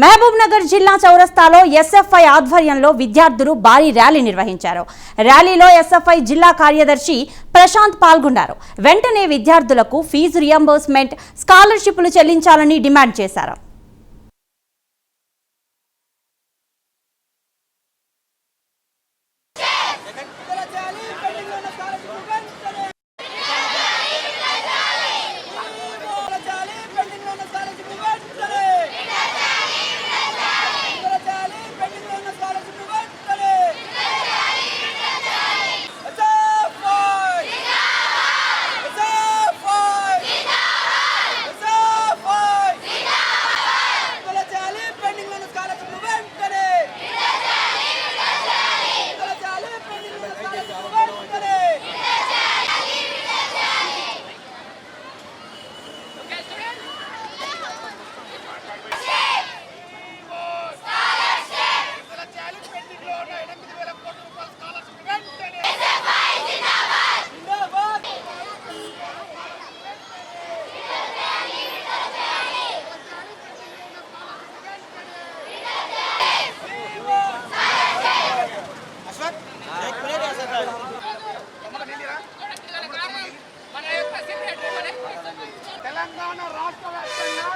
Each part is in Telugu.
మహబూబ్నగర్ జిల్లా చౌరస్తాలో ఎస్ఎఫ్ఐ ఆధ్వర్యంలో విద్యార్థులు భారీ ర్యాలీ నిర్వహించారు. ర్యాలీలో ఎస్ఎఫ్ఐ జిల్లా కార్యదర్శి ప్రశాంత్ పాల్గొన్నారు. వెంటనే విద్యార్థులకు ఫీజు రియంబర్స్మెంట్, స్కాలర్షిప్లు చెల్లించాలని డిమాండ్ చేశారు. తెలంగాణ రాష్ట్ర వ్యాప్తంగా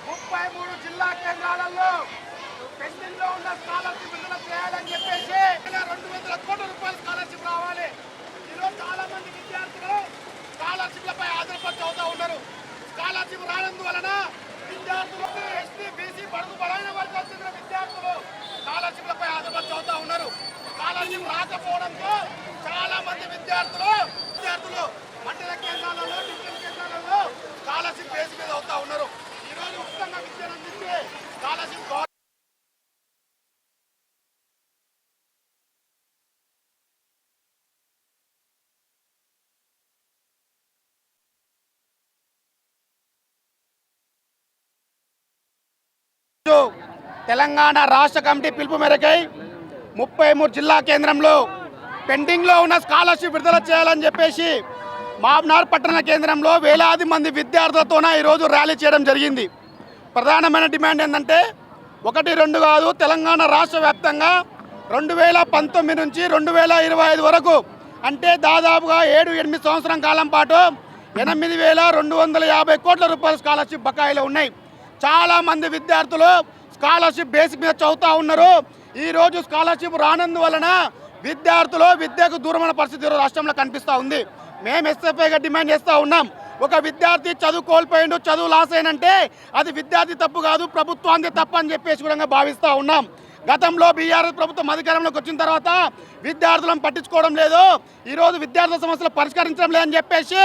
33 జిల్లా కేంద్రాలలో పెండింగ్ లో ఉన్న స్కాలర్షిప్ విడుదల చేయాలని చెప్పేసి 200 కోట్ల రూపాయల స్కాలర్షిప్ రావాలి. ఈరోజు చాలా మంది విద్యార్థులు స్కాలర్షిప్లపై ఆధారపడి చదువుతూ ఉన్నారు. స్కాలర్షిప్ రానందువలన విద్యార్థులు ఎస్టీ, బీసీ, బడుగు బలైన వర్గాలకు చెందిన విద్యార్థులు స్కాలర్షిప్లపై ఆధారపడి చదువుతూ ఉన్నారు. స్కాలర్షిప్ రాకపోవడంతో చాలా మంది విద్యార్థులు మండల కేంద్రాలలో, డివిజన్ కేంద్రాలలో స్కాలర్షిప్ బేస్ మీద అవుతా ఉన్నారు. ఈరోజు ఉచితంగా విద్యను అందించే స్కాలర్షిప్ తెలంగాణ రాష్ట్ర కమిటీ పిలుపు మేరకై 33 జిల్లా కేంద్రంలో పెండింగ్ లో ఉన్న స్కాలర్షిప్ విడుదల చేయాలని చెప్పేసి మహబూబ్నగర్ పట్టణ కేంద్రంలో వేలాది మంది విద్యార్థులతోనే ఈరోజు ర్యాలీ చేయడం జరిగింది. ప్రధానమైన డిమాండ్ ఏంటంటే 1, 2 కాదు, తెలంగాణ రాష్ట్ర వ్యాప్తంగా 2019 నుంచి 2025 వరకు అంటే దాదాపుగా 7-8 సంవత్సరం కాలం పాటు 8,250 కోట్ల రూపాయల స్కాలర్షిప్ బకాయిలు ఉన్నాయి. చాలామంది విద్యార్థులు స్కాలర్షిప్ బేసిక్ మీద చదువుతూ ఉన్నారు. ఈరోజు స్కాలర్షిప్ రానందువలన విద్యార్థులు విద్యకు దూరమైన పరిస్థితి రాష్ట్రంలో కనిపిస్తూ ఉంది. మేము ఎస్ఎఫ్ఐగా డిమాండ్ చేస్తూ ఉన్నాం. ఒక విద్యార్థి చదువు కోల్పోయిండు, చదువు లాస్ అయినంటే అది విద్యార్థి తప్పు కాదు, ప్రభుత్వానికి తప్పు అని చెప్పేసి కూడా భావిస్తూ ఉన్నాం. గతంలో బీఆర్ఎస్ ప్రభుత్వం అధికారంలోకి వచ్చిన తర్వాత విద్యార్థులను పట్టించుకోవడం లేదు, ఈరోజు విద్యార్థుల సమస్యలు పరిష్కరించడం లేదని చెప్పేసి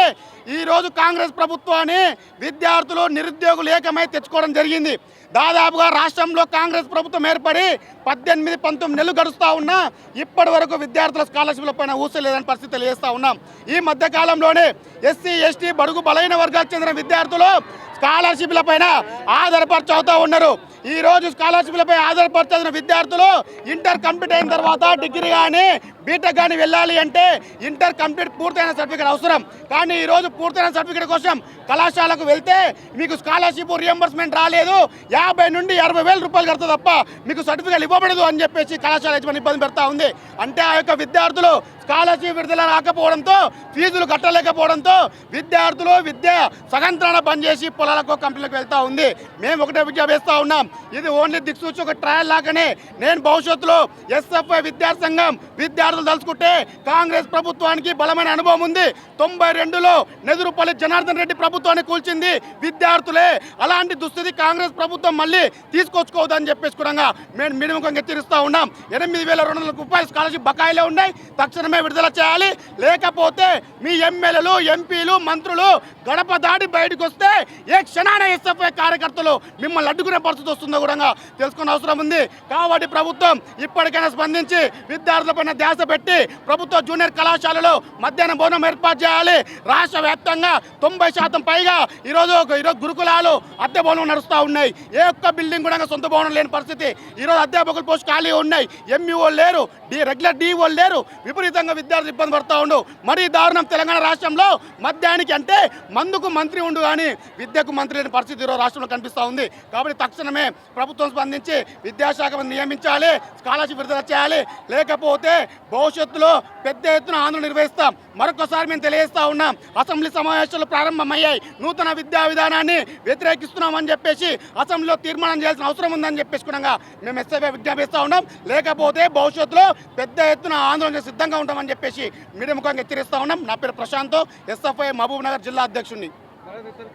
ఈరోజు కాంగ్రెస్ ప్రభుత్వాన్ని విద్యార్థులు నిరుద్యోగులు ఏకమై తెచ్చుకోవడం జరిగింది. దాదాపుగా రాష్ట్రంలో కాంగ్రెస్ ప్రభుత్వం ఏర్పడి 18-19 నెలలు గడుస్తూ ఉన్నా ఇప్పటి వరకు విద్యార్థుల స్కాలర్షిప్ల పైన ఊసలేదని పరిస్థితి తెలియజేస్తూ ఉన్నాం. ఈ మధ్యకాలంలోనే ఎస్సీ, ఎస్టీ, బడుగు బలైన వర్గాలకు చెందిన విద్యార్థులు స్కాలర్షిప్ల పైన ఆధారపడి చదువుతూ ఉన్నారు. ఈ రోజు స్కాలర్షిప్లపై ఆధారపడి చదివిన విద్యార్థులు ఇంటర్ కంప్లీట్ అయిన తర్వాత డిగ్రీ కానీ బీటెక్ కానీ వెళ్ళాలి అంటే ఇంటర్ కంప్లీట్ పూర్తయిన సర్టిఫికేట్ అవసరం. కానీ ఈరోజు పూర్తయిన సర్టిఫికేట్ కోసం కళాశాలకు వెళ్తే మీకు స్కాలర్షిప్ రియంబర్స్మెంట్ రాలేదు, 50 నుండి 60 వేల రూపాయలు కడతా తప్ప మీకు సర్టిఫికేట్ ఇవ్వబడదు అని చెప్పేసి కళాశాల యజమాని ఇబ్బంది పెడతా ఉంది. అంటే ఆ యొక్క విద్యార్థులు స్కాలర్షిప్ విడుదల రాకపోవడంతో, ఫీజులు కట్టలేకపోవడంతో విద్యార్థులు విద్య సగంత్రాన బంద్ చేసి పొలాలకు కంపెనీలకు వెళ్తూ ఉంది. మేము ఒకటే విజ్ఞప్తి చేస్తూ ఉన్నాం, ఇది ఓన్లీ దిక్సూచి ఒక ట్రయల్ లాగానే నేను భవిష్యత్తులో ఎస్ఎఫ్ఐ విద్యార్థి సంఘం విద్యార్థులు తలుచుకుంటే కాంగ్రెస్ ప్రభుత్వానికి బలమైన అనుభవం ఉంది. 92లో నెదురుపల్లి జనార్దన్ రెడ్డి ప్రభుత్వాన్ని కూల్చింది విద్యార్థులే. అలాంటి దుస్థితి కాంగ్రెస్ ప్రభుత్వం మళ్ళీ తీసుకొచ్చుకోవద్దని చెప్పేసి కూడా మేము మినిమం హెచ్చరిస్తూ ఉన్నాం. 8,200 రూపాయల స్కాలర్షిప్ బకాయిలే ఉన్నాయి, తక్షణమే విడుదల చేయాలి. లేకపోతే మీ ఎమ్మెల్యేలు, ఎంపీలు, మంత్రులు గడప దాడి బయటకు వస్తే ఏ క్షణాన ఎస్ఎఫ్ఐ కార్యకర్తలు మిమ్మల్ని అడ్డుకునే పరిస్థితి వస్తుందో కూడా తెలుసుకునే అవసరం ఉంది. కాబట్టి ప్రభుత్వం ఇప్పటికైనా స్పందించి విద్యార్థులపైన ధ్యాస పెట్టి ప్రభుత్వ జూనియర్ కళాశాలలో మధ్యాహ్న భోజనం ఏర్పాటు చేయాలి. రాష్ట్ర వ్యాప్తంగా 90% పైగా ఈరోజు గురుకులాలు అద్దె భవనం నడుస్తూ ఉన్నాయి. ఏ ఒక్క బిల్డింగ్ కూడా సొంత భవనం లేని పరిస్థితి. ఈరోజు అధ్యాపకుల పోస్ట్ ఖాళీ ఉన్నాయి, ఎంఈఓ లేరు, రెగ్యులర్ డిఓ లేరు, విపరీత విపరీతంగా విద్యార్థులు ఇబ్బంది పడుతూ ఉండు. మరీ దారుణం, తెలంగాణ రాష్ట్రంలో మద్యానికి అంటే మందుకు మంత్రి ఉండు కానీ విద్యకు మంత్రి లేని పరిస్థితి ఈరోజు రాష్ట్రంలో కనిపిస్తూ ఉంది. కాబట్టి తక్షణమే ప్రభుత్వం స్పందించి విద్యాశాఖ నియమించాలి, స్కాలర్షిప్ విడుదల చేయాలి. లేకపోతే భవిష్యత్తులో పెద్ద ఎత్తున ఆందోళన నిర్వహిస్తాం. మరొకసారి మేము తెలియజేస్తా ఉన్నాం, అసెంబ్లీ సమావేశాలు ప్రారంభమయ్యాయి, నూతన విద్యా విధానాన్ని వ్యతిరేకిస్తున్నామని చెప్పేసి అసెంబ్లీలో తీర్మానం చేయాల్సిన అవసరం ఉందని చెప్పేసి కూడా మేము ఎస్ఐపై విజ్ఞాపిస్తూ ఉన్నాం. లేకపోతే భవిష్యత్తులో పెద్ద ఎత్తున ఆందోళన సిద్ధంగా ఉంటామని చెప్పేసి మీడియా ముఖంగా హెచ్చరిస్తూ ఉన్నాం. నా పేరు ప్రశాంత్, ఎస్ఎఫ్ఐ మహబూబ్ నగర్ జిల్లా అధ్యక్షుడిని.